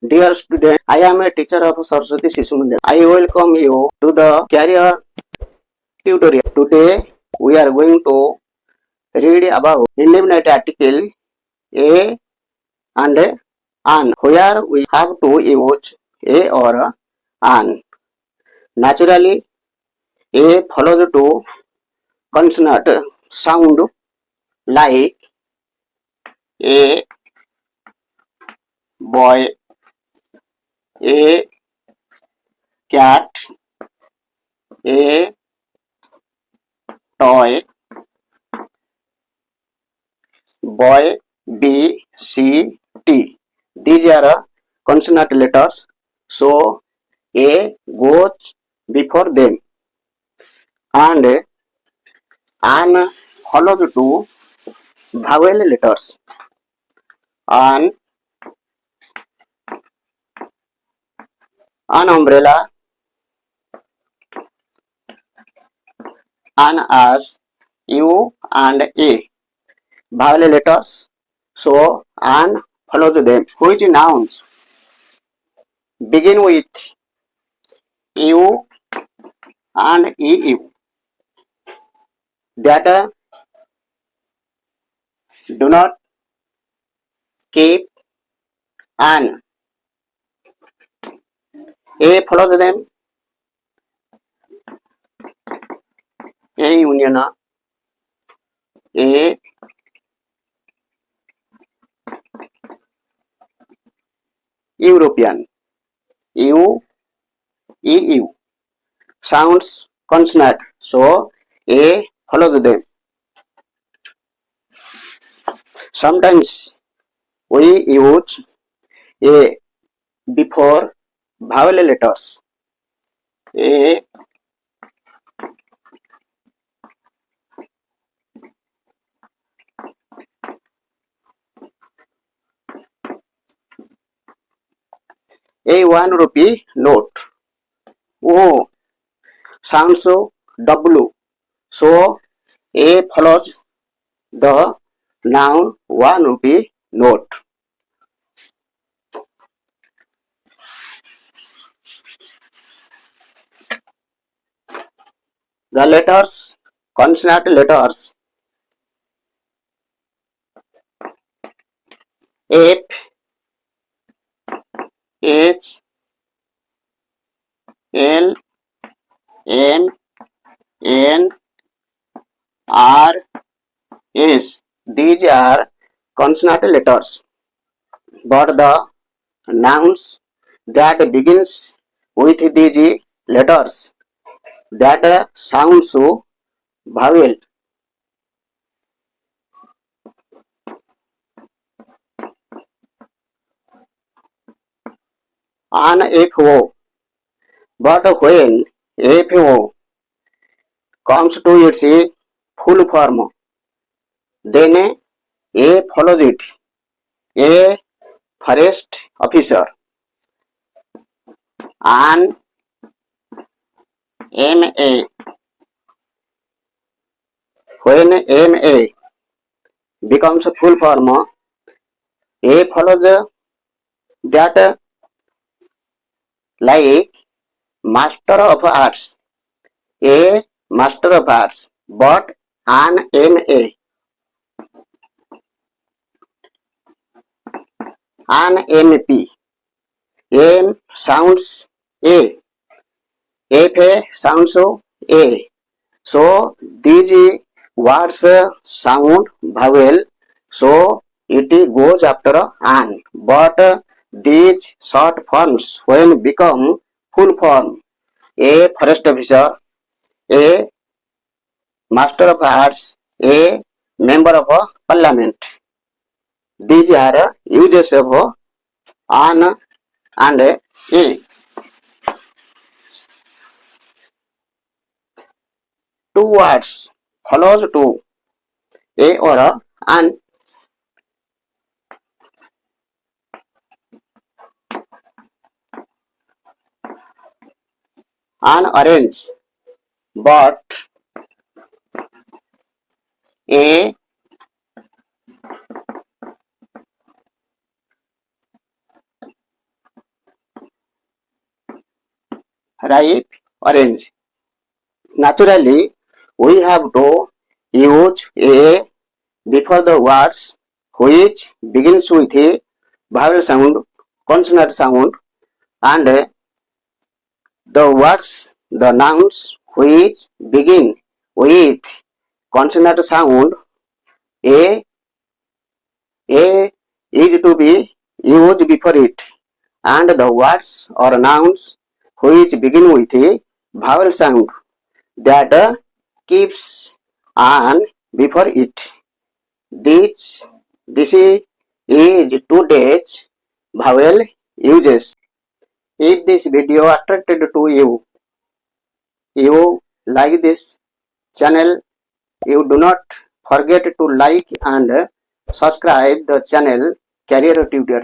Dear student, I am a teacher of Saraswati Sishu Mandir. I welcome you to the career tutorial. Today we are going to read about indefinite article a and an, where we have to use a or an. Naturally, a follows to consonant sound like a boy, a cat, a toy, boy, B, C, T. These are consonant letters, so A goes before them, and an follows to vowel letters. An umbrella, an as, U and A. Vowel letters, so an follows them. Which nouns begin with U and EU that do not keep an. A follows them. A union A European U EU sounds consonant, so A follows them. Sometimes we use A before vowel letters. A ₹1 note. O sounds W, so A follows the noun ₹1 note. The letters, consonant letters F, H, L, M, N, R, S. These are consonant letters, but the nouns that begins with these letters that sounds vowel. An FO, but when FO comes to its full form, then A follows it. A forest officer, an MA. When MA becomes full form, A follows that, like master of arts, A master of arts, but an MA, an MP. M sounds A, FA sounds A. So these words sound vowel, so it goes after an. But these short forms when become full form, A forest officer, A master of arts, A member of parliament. These are uses of an and A. Two words follows to A or an. An orange, but A ripe, orange. Naturally, we have to use a before the words which begins with a vowel sound, consonant sound, and the words, the nouns which begin with consonant sound, a is to be used before it, and the words or nouns which begin with a vowel sound that keeps on before it. This is today's vowel uses. If this video attracted to you, you like this channel, you do not forget to like and subscribe the channel Career Tutorial.